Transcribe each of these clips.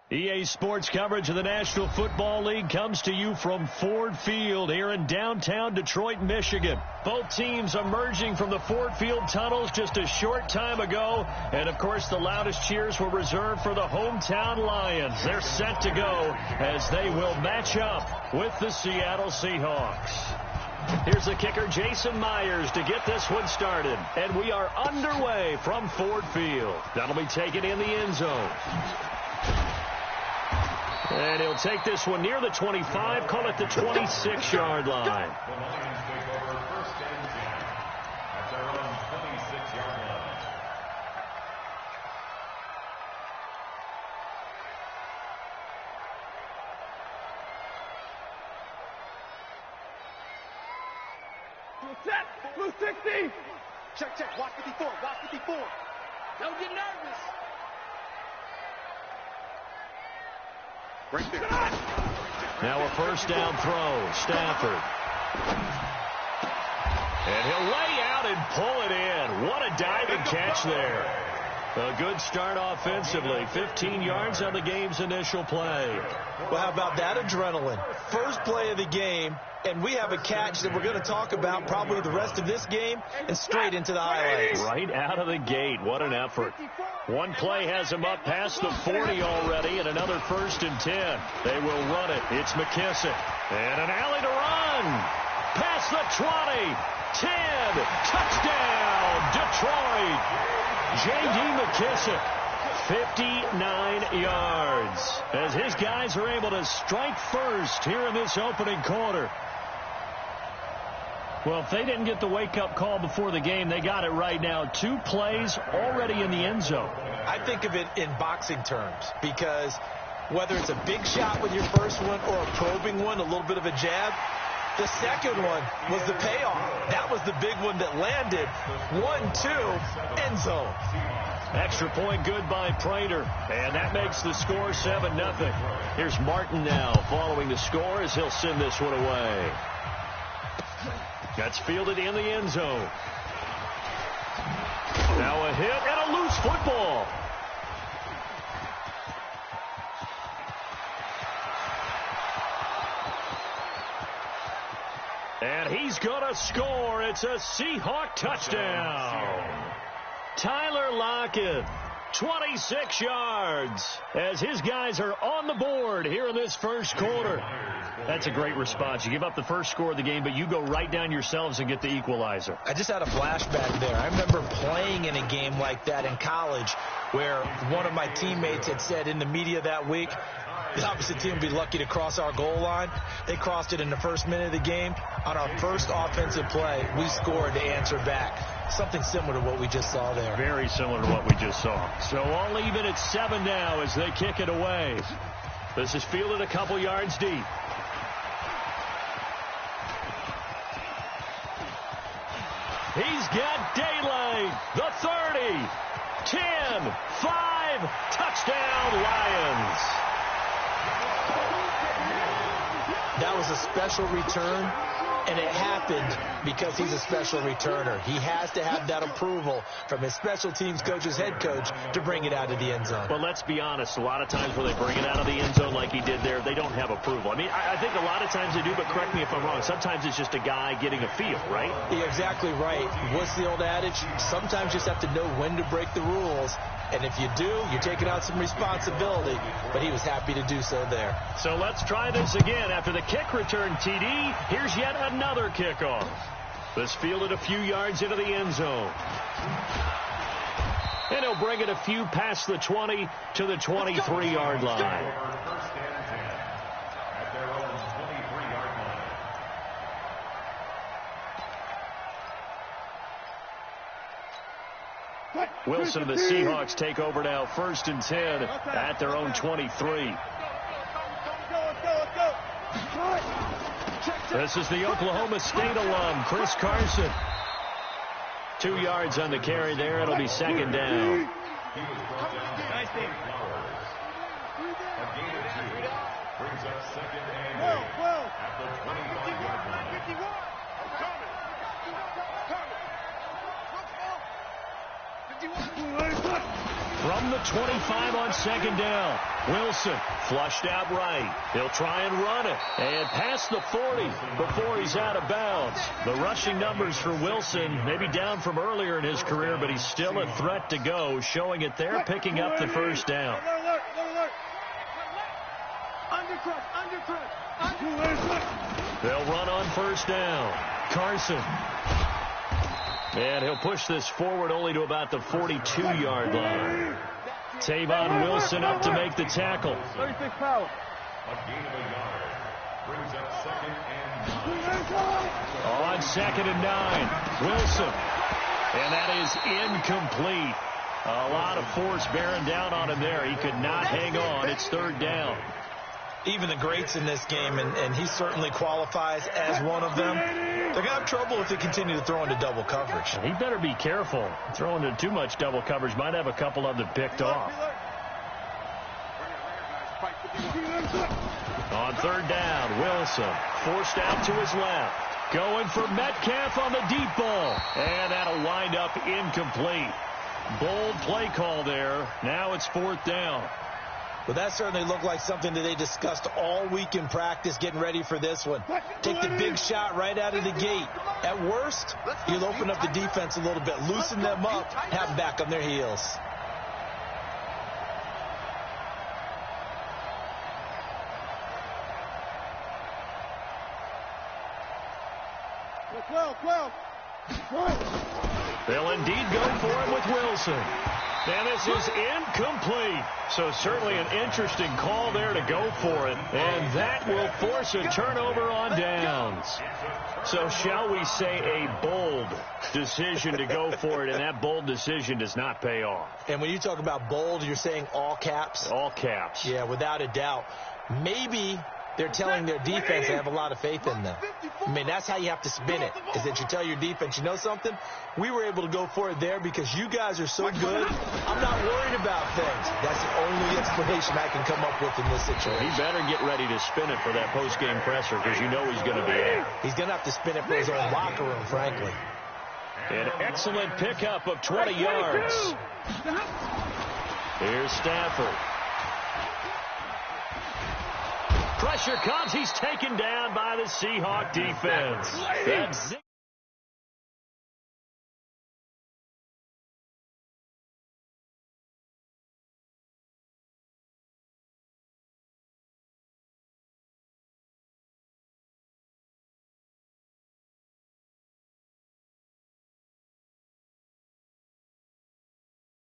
EA Sports coverage of the National Football League comes to you from Ford Field here in downtown Detroit, Michigan. Both teams emerging from the Ford Field tunnels just a short time ago. And, of course, the loudest cheers were reserved for the hometown Lions. They're set to go as they will match up with the Seattle Seahawks. Here's the kicker, Jason Myers, to get this one started. And we are underway from Ford Field. That'll be taken in the end zone. And he'll take this one near the 25, call it the 26-yard line. The Lions take over first and 10 at their own 26-yard line. Set, blue 60. Check, watch 54, watch 54. Don't get nervous. Right there. Now a first down throw, Stafford. And he'll lay out and pull it in. What a diving catch there. A good start offensively. 15 yards on the game's initial play. Well, how about that adrenaline? First play of the game, and we have a catch that we're going to talk about probably the rest of this game and straight into the highlights. Right out of the gate. What an effort. One play has him up past the 40 already, and another first and 10. They will run it. It's McKissick. And an alley to run. Past the 20. 10. Touchdown, Detroit. J.D. McKissick. 59 yards. As his guys are able to strike first here in this opening quarter. Well, if they didn't get the wake-up call before the game, they got it right now. 2 plays already in the end zone. I think of it in boxing terms because whether it's a big shot with your first one or a probing one, a little bit of a jab, the second one was the payoff. That was the big one that landed. 1-2, end zone. Extra point good by Prater, and that makes the score 7-0. Here's Martin now following the score as he'll send this one away. That's fielded in the end zone. Now a hit and a loose football. And he's going to score. It's a Seahawk touchdown. Tyler Lockett, 26 yards, as his guys are on the board here in this first quarter. That's a great response. You give up the first score of the game, but you go right down yourselves and get the equalizer. I just had a flashback there. I remember playing in a game like that in college where one of my teammates had said in the media that week, the opposite team would be lucky to cross our goal line. They crossed it in the first minute of the game. On our first offensive play, we scored to answer back. Something similar to what we just saw there. Very similar to what we just saw. So all even at 7 now as they kick it away. This is fielded a couple yards deep. He's got daylight. The 30, 10, 5, touchdown Lions. That was a special return, and it happened because he's a special returner. He has to have that approval from his special teams coach's head coach to bring it out of the end zone. But let's be honest, a lot of times when they bring it out of the end zone like he did there, they don't have approval. I mean, I think a lot of times they do, but correct me if I'm wrong. Sometimes it's just a guy getting a feel, right? You're exactly right. What's the old adage? Sometimes you just have to know when to break the rules. And if you do, you're taking out some responsibility. But he was happy to do so there. So let's try this again. After the kick return TD, here's yet another kickoff. This fielded a few yards into the end zone. And he'll bring it a few past the 20 to the 23-yard line. First and 10 at their own 23-yard line. Wilson and the Seahawks take over now, first and 10 at their own 23. This is the Oklahoma State alum, Chris Carson. 2 yards on the carry there. It'll be second down. He was brought down by Flowers. A gain of 2 brings up second and 8 at the 25-yard line. From the 25 on second down. Wilson flushed out right. He'll try and run it. And past the 40 before he's out of bounds. The rushing numbers for Wilson maybe down from earlier in his career, but he's still a threat to go, showing it there, picking up the first down. They'll run on first down. Carson. And he'll push this forward only to about the 42-yard line. Tavon Wilson up to make the tackle. 36 power. On 2nd and 9. Wilson. And that is incomplete. A lot of force bearing down on him there. He could not hang on. It's 3rd down. Even the greats in this game, and he certainly qualifies as one of them, they're going to have trouble if they continue to throw into double coverage. He better be careful. Throwing into too much double coverage might have a couple of them picked off. On 3rd down, Wilson forced out to his left. Going for Metcalf on the deep ball. And that'll wind up incomplete. Bold play call there. Now it's 4th down. Well, that certainly looked like something that they discussed all week in practice, getting ready for this one. Take the big shot right out of the gate. At worst, you'll open up the defense a little bit, loosen them up, have them back on their heels. They'll indeed go for him with Wilson. And this is incomplete. So certainly an interesting call there to go for it. And that will force a turnover on downs. So shall we say a bold decision to go for it, and that bold decision does not pay off. And when you talk about bold, you're saying all caps? All caps. Yeah, without a doubt. Maybe they're telling their defense they have a lot of faith in them. I mean, that's how you have to spin it, is that you tell your defense, you know something? We were able to go for it there because you guys are so good. I'm not worried about things. That's the only explanation I can come up with in this situation. He better get ready to spin it for that post-game presser because you know he's going to be out. He's going to have to spin it for his own locker room, frankly. An excellent pickup of 20 yards. Here's Stafford. Pressure comes. He's taken down by the Seahawk defense. That's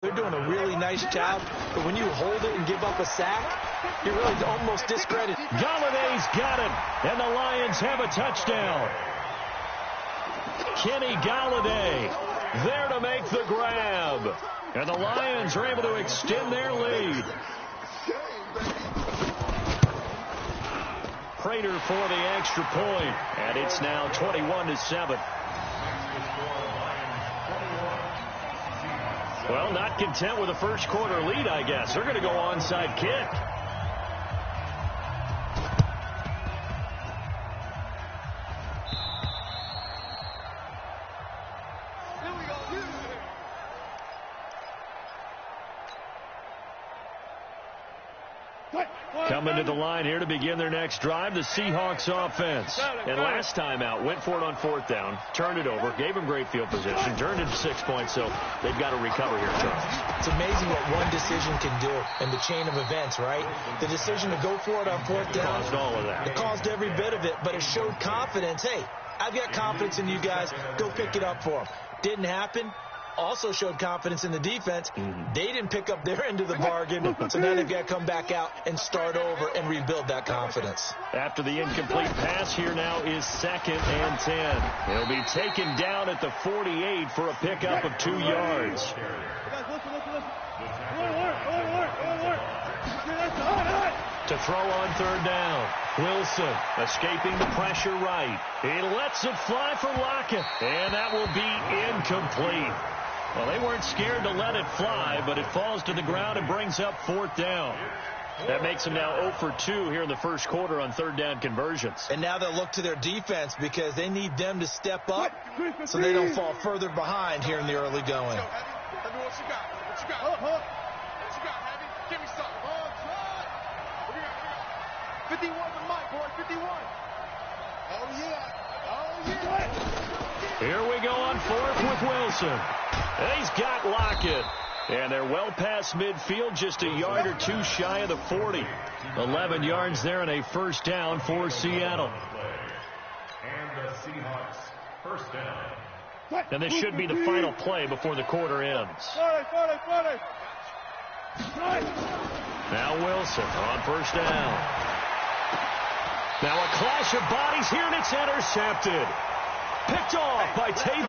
They're doing a really nice job, but when you hold it and give up a sack, you're really almost discredited. Galladay's got it, and the Lions have a touchdown. Kenny Galladay there to make the grab. And the Lions are able to extend their lead. Prater for the extra point, and it's now 21-7. Well, not content with a first quarter lead, I guess. They're going to go onside kick. Coming to the line here to begin their next drive, the Seahawks offense. And last time out, went for it on 4th down, turned it over, gave them great field position, turned it 6 points, so they've got to recover here, Charles. It's amazing what one decision can do in the chain of events, right? The decision to go for it on 4th down. Caused all of that. It caused every bit of it, but it showed confidence. Hey, I've got confidence in you guys. Go pick it up for them. Didn't happen. Also showed confidence in the defense. They didn't pick up their end of the bargain, so now they've got to come back out and start over and rebuild that confidence. After the incomplete pass, here now is 2nd and 10. He'll be taken down at the 48 for a pickup of 2 yards. To throw on 3rd down. Wilson escaping the pressure right. He lets it fly for Lockett, and that will be incomplete. Well, they weren't scared to let it fly, but it falls to the ground and brings up 4th down. That makes them now 0 for 2 here in the first quarter on 3rd down conversions. And now they'll look to their defense because they need them to step up so they don't fall further behind here in the early going. What you got, Heavy? Give me something. Oh, God. 51 with Mike, boy. 51. Oh, yeah. Oh, yeah. Here we go on fourth with Wilson. He's got Lockett. And they're well past midfield, just a yard or two shy of the 40. 11 yards there and a first down for Seattle. And the Seahawks, first down. And this should be the final play before the quarter ends. Now Wilson on first down. Now a clash of bodies here, and it's intercepted. Picked off by Tate.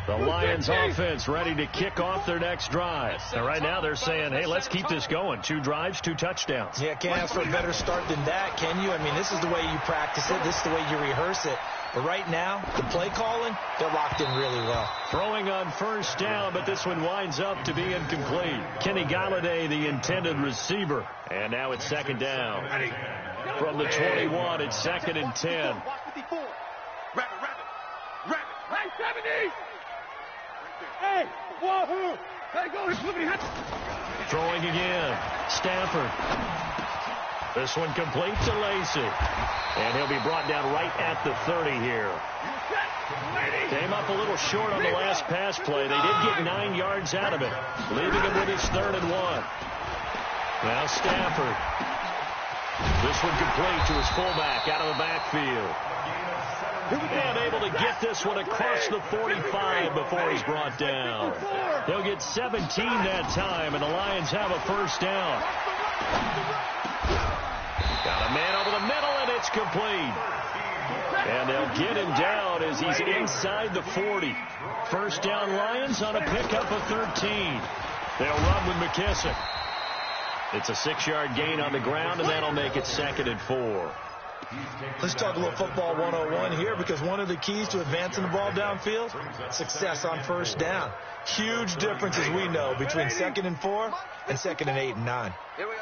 The Lions offense ready to kick off their next drive. And right now they're saying, hey, let's keep this going. 2 drives, 2 touchdowns. Yeah, can't ask for a better start than that, can you? I mean, this is the way you practice it. This is the way you rehearse it. But right now, the play calling, they're locked in really well. Throwing on first down, but this one winds up to be incomplete. Kenny Galladay, the intended receiver. And now it's second down. From the 21, it's second and 10. Hey, 70! Hey, wahoo! Hey, go! Throwing again. Stafford. This one complete to Lacey. And he'll be brought down right at the 30 here. Came up a little short on the last pass play. They did get 9 yards out of it, leaving him with his 3rd and 1. Now Stafford. This one complete to his fullback out of the backfield. And able to get this one across the 45 before he's brought down. They'll get 17 that time, and the Lions have a first down. Got a man over the middle, and it's complete. And they'll get him down as he's inside the 40. First down Lions on a pickup of 13. They'll run with McKissick. It's a 6-yard gain on the ground, and that'll make it 2nd and 4. Let's talk a little football 101 here, because one of the keys to advancing the ball downfield, success on first down. Huge difference, as we know, between 2nd and 4 and 2nd and 8 and 9. Here we go.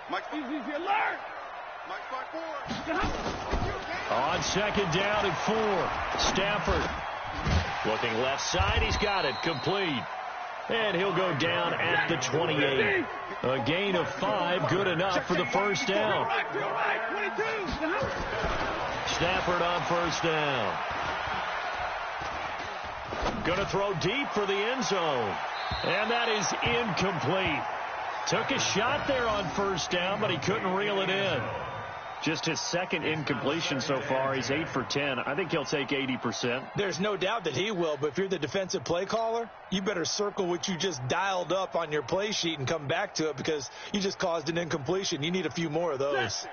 Mike, easy alert. Mike, 5-4. On second down and 4, Stafford looking left side. He's got it complete. And he'll go down at the 28. A gain of 5, good enough for the first down. Stafford on first down. Going to throw deep for the end zone. And that is incomplete. Took a shot there on first down, but he couldn't reel it in. Just his 2nd incompletion so far. He's 8 for 10. I think he'll take 80%. There's no doubt that he will, but if you're the defensive play caller, you better circle what you just dialed up on your play sheet and come back to it, because you just caused an incompletion. You need a few more of those.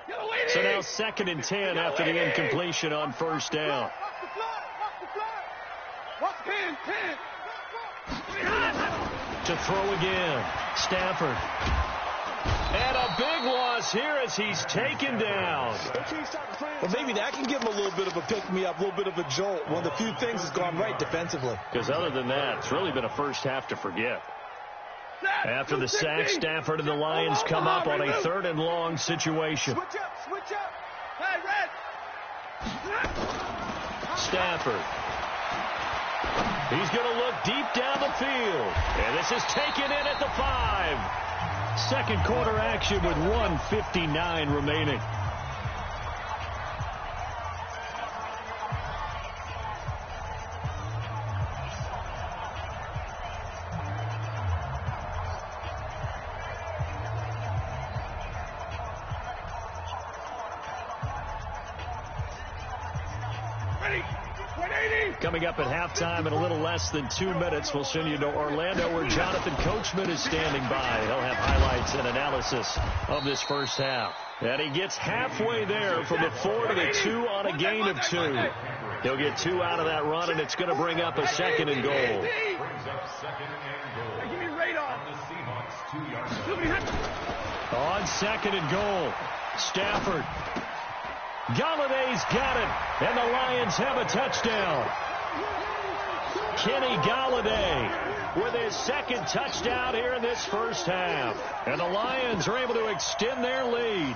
So now 2nd and 10 after the incompletion on first down. To throw again. Stafford. And a big loss here as he's taken down. Well, maybe that can give him a little bit of a pick-me-up, a little bit of a jolt. One of the few things that's gone right defensively. Because other than that, it's really been a first half to forget. After the sack, Stafford and the Lions come up on a 3rd and long situation. Switch up. Hey, Red. Stafford. He's going to look deep down the field. And this is taken in at the 5. Second quarter action with 1:59 remaining. Coming up at halftime in a little less than 2 minutes, we'll send you to Orlando, where Jonathan Coachman is standing by. He'll have highlights and analysis of this first half. And he gets halfway there from the 4 to the 2 on a gain of 2. He'll get 2 out of that run, and it's going to bring up a 2nd and goal. Give me radar. On 2nd and goal, Stafford. Galladay's got it, and the Lions have a touchdown. Kenny Galladay with his second touchdown here in this first half. And the Lions are able to extend their lead.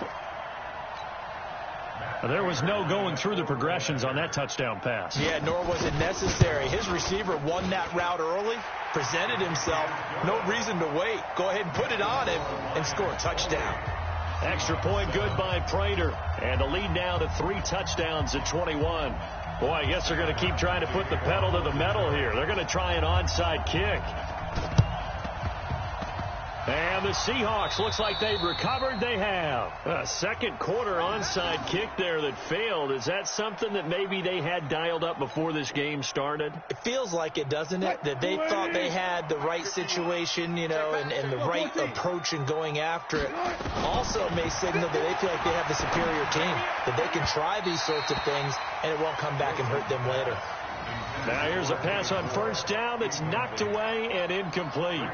There was no going through the progressions on that touchdown pass. Yeah, nor was it necessary. His receiver won that route early, presented himself. No reason to wait. Go ahead and put it on him and score a touchdown. Extra point good by Prater. And the lead now to 3 touchdowns at 21. Boy, I guess they're going to keep trying to put the pedal to the metal here. They're going to try an onside kick. And the Seahawks, looks like they've recovered. They have. A second quarter onside kick there that failed. Is that something that maybe they had dialed up before this game started? It feels like it, doesn't it? That they thought they had the right situation, you know, and the right approach in going after it. Also may signal that they feel like they have the superior team, that they can try these sorts of things and it won't come back and hurt them later. Now here's a pass on first down that's knocked away and incomplete.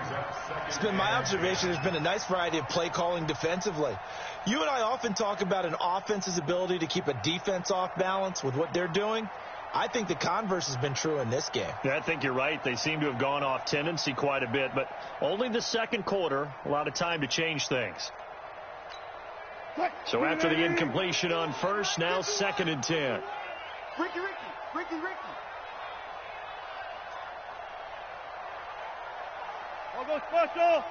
It's been my observation there's been a nice variety of play calling defensively. You and I often talk about an offense's ability to keep a defense off balance with what they're doing. I think the converse has been true in this game. Yeah, I think you're right. They seem to have gone off tendency quite a bit, but only the second quarter, a lot of time to change things. So after the incompletion on first, now 2nd and 10. Ricky. All go special.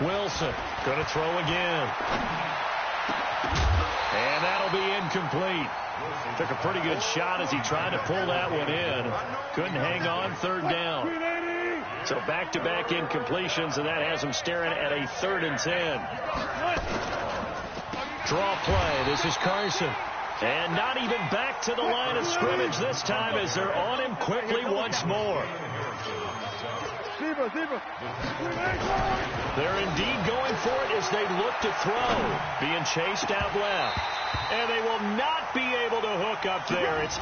Wilson going to throw again. And that'll be incomplete. Took a pretty good shot as he tried to pull that one in. Couldn't hang on, 3rd down. So back-to-back incompletions, and that has him staring at a 3rd and 10. Draw play. This is Carson. And not even back to the line of scrimmage this time as they're on him quickly once more. They're indeed going for it as they look to throw. Being chased out left. And they will not be able to hook up there. It's